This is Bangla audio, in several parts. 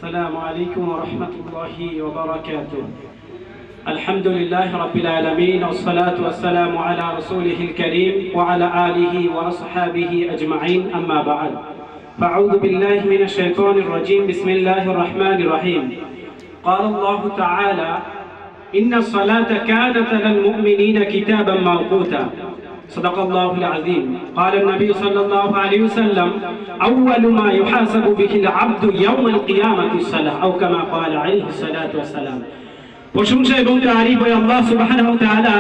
السلام عليكم ورحمة الله وبركاته. الحمد لله رب العالمين والصلاة والسلام على رسوله الكريم وعلى آله وأصحابه أجمعين. أما بعد فأعوذ بالله من الشيطان الرجيم. بسم الله الرحمن الرحيم. قال الله تعالى: إن الصلاة كانت على المؤمنين كتابا موقوتا. صدق الله العظيم. قال النبي صلى الله عليه وسلم: أول ما يحاسب به العبد يوم القيامة الصلاة، أو كما قال عليه الصلاة والسلام. প্রশংসা এবং তারিফ হয় আল্লাহ সুবহানাহু ওয়া তাআলা,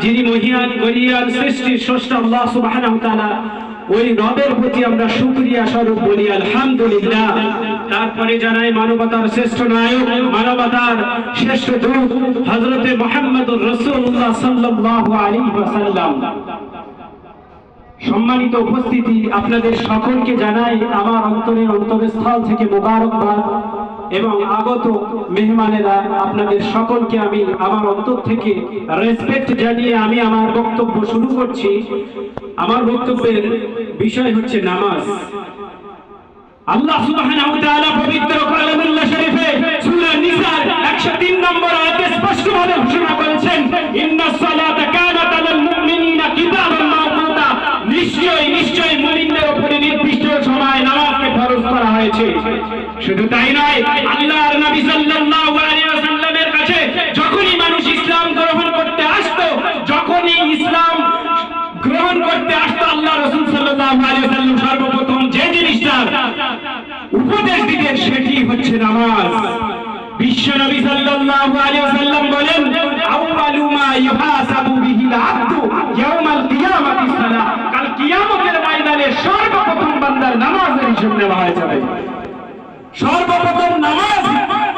যিনি মহিয়ান বলিয়ান সৃষ্টির স্রষ্টা আল্লাহ সুবহানাহু ওয়া তাআলা। ওই রবের প্রতি আমরা শুকরিয়া স্বরূপ বলি আলহামদুলিল্লাহ। তারপরে জানাই মানবতার শ্রেষ্ঠ নায়ক, মানবতার শ্রেষ্ঠ দূত হযরতে মুহাম্মদুর রাসূলুল্লাহ সাল্লাল্লাহু আলাইহি ওয়াসাল্লাম। সম্মানিত উপস্থিতি, আপনাদের সকলকে জানাই আমার অন্তরস্থল থেকে মোবারকবাদ এবং আগত মেহমানেরা আপনাদের সকলকে আমি আমার অন্তর থেকে রেসপেক্ট জানিয়ে আমি আমার বক্তব্য শুরু করছি। আমার বক্তব্যের বিষয় হচ্ছে নামাজ। আল্লাহ সুবহানাহু ওয়া তাআলা পবিত্র কালামুল্লাহ শরীফে সূরা নিসার 103 নম্বর আয়াতে স্পষ্টভাবে ঘোষণা করেছেন, ইন্নাস সালাতা কানাত আলাল মুমিনিনা কিতাবান মাওকুতা। নিশ্চয়ই মুমিনদের উপরে নির্দিষ্ট সময় নামাজকে ফরজ করা হয়েছে। শুধু তাই নয়, আল্লাহর নবী সাল্লাল্লাহু আলাইহি ওয়াসাল্লামের কাছে যখনই মানুষ ইসলাম গ্রহণ করতে আসতো, আল্লাহ রাসূল সাল্লাল্লাহু আলাইহি ওয়াসাল্লাম সর্বপ্রথম যে জিনিসটা উপদেশ দিতেন সেটি হচ্ছে নামাজ। বিশ্ব নবী সাল্লাল্লাহু আলাইহি ওয়াসাল্লাম বলেন, আউয়ালু মা ইউহাসাবু বিহিল আবদু ইয়াউমাল কিয়ামাতিস সালাহ। কাল কিয়ামতের ময়দানে সর্বপ্রথম বান্দার নামাজের হিসাব নেওয়া হবে। সর্বপ্রথম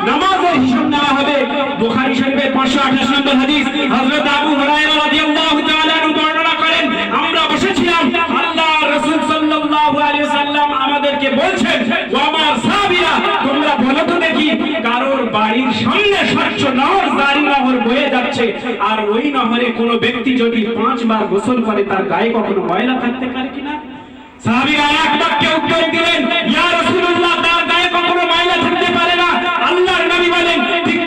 নামাজের হিসাব নেওয়া হবে। বুখারী শরীফের 528 নম্বর হাদিস, হযরত আবু হুরায়রা রাদিয়াল্লাহু তাআলা বর্ণনা করেন, আমরা বসেছিলাম, আল্লাহ রাসূল সাল্লাল্লাহু আলাইহি ওয়াসাল্লাম আমাদেরকে বলছেন, ও আমার সাহাবীরা, তোমরা বলো তো দেখি, কারোর বাড়ির সামনে স্বচ্ছ নহর, জারি নহর বয়ে যাচ্ছে, আর ওই নহরে কোনো ব্যক্তি যদি 5 বার গোসল করে তার গায়ে কখনো ময়লা থাকতে পারে কিনা? সাহাবীরা এক বাক্যে উত্তর দিলেন, ইয়া রাসূলুল্লাহ, তার গায়ে কখনো ময়লা থাকতে পারে না। আল্লাহর নবী বলেন, ঠিক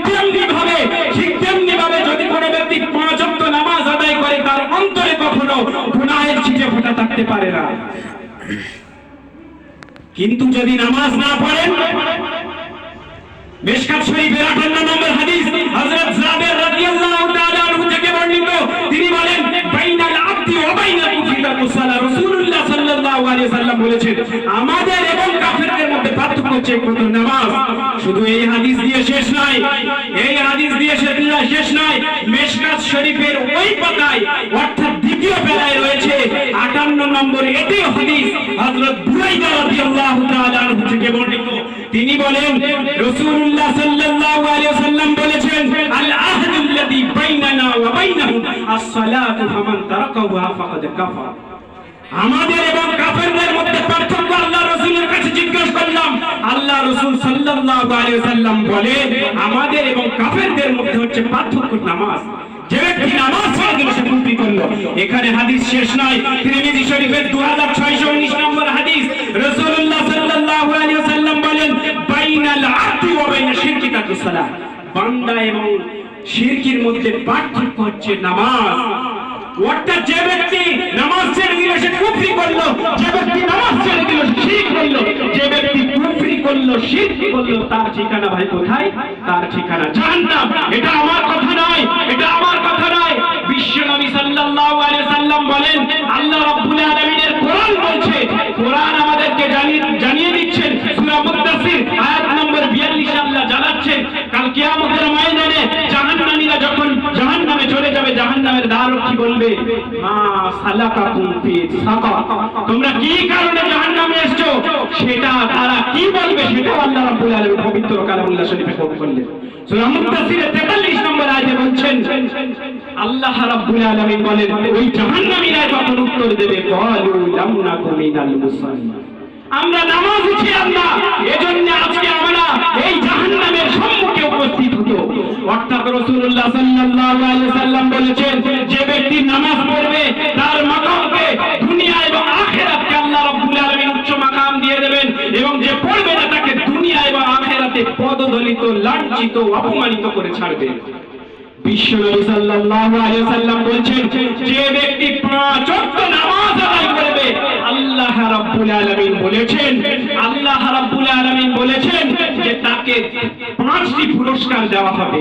তেমনি ভাবে যদি কোনো ব্যক্তি 5 ওয়াক্ত নামাজ আদায় করে তার অন্তরে কখনো গুনাহের ছিটে ফোঁটা থাকতে পারে না। কিন্তু যদি নামাজ না পড়েন, মিশকাত শরীফের 58 নম্বর হাদিস, হযরত জাবের রাদিয়াল্লাহু তাআলা আনহু থেকে বর্ণিত, তিনি বলেন, বাইনাল আবদি ওয়া বাইনাল কুফরি সালাহ। রাসূলুল্লাহ সাল্লাল্লাহু আলাইহি ওয়াসাল্লাম বলেছেন, আমাদের এবং কাফেরদের মধ্যে পার্থক্য হচ্ছে একমাত্র নামাজ। শুধু এই হাদিস দিয়ে শেষ নয়, মিশকাত শরীফের ওই পাতায় অর্থাৎ দ্বিতীয় পাতায় রয়েছে 58 নম্বর এটি হাদিস, হযরত বুরাইদা রাদিয়াল্লাহু তাআলা আনহু থেকে বর্ণিত। তিনি বলেন, রাসূলুল্লাহ সাল্লাল্লাহু আলাইহি ওয়াসাল্লাম বলেছেন, আল আহদুল্লাযী বাইনানা ওয়া বাইনাহুম আস-সালাতু ফামান তারাকাহা ফাকাদ কাফার। আমাদের এবং কাফেরদের মধ্যে পার্থক্য আল্লাহ রাসূলের কাছে জিজ্ঞাসা করলাম। আল্লাহ রাসূল সাল্লাল্লাহু আলাইহি ওয়াসাল্লাম বলে, আমাদের এবং কাফেরদের মধ্যে হচ্ছে পার্থক্য নামাজ। যে ব্যক্তি নামাজ ছেড়ে দিল সে কুফরি করল। এখানে হাদিস শেষ নয়, তিরমিজি শরীফের 2619 নম্বর হাদিস, রাসূলুল্লাহ সাল্লাল্লাহু আলাইহি ওয়াসাল্লাম বলেন, বাইনাল আবদি ওয়া বাইনা শিরকি তারকুস সালাহ। বান্দা এবং শিরকির মধ্যে পার্থক্য হচ্ছে নামাজ। অর্থাৎ যে ব্যক্তি নামাজ ছেড়ে দিল সে কুফরি করল, যে ব্যক্তি নামাজ ছেড়ে দিল শিরক করল, যে ব্যক্তি কুফরি করল, শিরক করল, তার ঠিকানা ভাই কোথায়? তার ঠিকানা জাহান্নাম। এটা আমার কথা নয়, বিশ্ব নবী সাল্লাল্লাহু আলাইহি ওয়াসাল্লাম বলেন, আল্লাহ রাব্বুল আলামিনের কোরআন বলছে, কোরআন আমাদেরকে জানিয়ে দিচ্ছেন, সূরা মুদ্দাসির আয়াত নম্বর 42 আল্লাহ জানাচ্ছেন, কাল কিয়ামতের ময়দানে জাহান্নামীরা যখন জাহান্নামে চলে যাবে, জাহান্নামের দ্বাররক্ষী বলবে, মা সালাকাকুম ফি সাকার, তোমরা কি কারণে জাহান্নামে এসেছো? সেটা তারা কি বলবে সেটা আল্লাহ রাব্বুল আলামিন পবিত্র কালামুল্লাহ শরীফে বললেন। সূরা মুদ্দাসিরের 43 নম্বর আয়াতে বলছেন, আল্লাহ রাব্বুল আলামিন বলেন, ওই জাহান্নামীরা যখন উত্তর দেবে, ক্বালু লাম নাকু মিনাল মুসাল্লিন, আমরা নামাজি ছিলাম না, এজন্য আজকে আমরা এই জাহান্নামের সম্মুখে উপস্থিত হতো। অর্থাৎ রাসূলুল্লাহ সাল্লাল্লাহু আলাইহি ওয়াসাল্লাম বলেছেন, যে ব্যক্তি নামাজ পড়বে তার মাকামকে দুনিয়া এবং আখিরাতে আল্লাহ রাব্বুল আলামিন উচ্চ মাকাম দিয়ে দেবেন, এবং যে পড়বে না তাকে দুনিয়া এবং আখিরাতে পদদলিত, লাঞ্ছিত, অপমানিত করে ছাড়বে। বিশ্বনবী সাল্লাল্লাহু আলাইহি ওয়াসাল্লাম বলছেন, যে ব্যক্তি 5 ওয়াক্ত নামাজ আদায় করবে, আল্লাহ রাব্বুল আলামিন বলেছেন যে তাকে 5টি পুরস্কার দেওয়া হবে।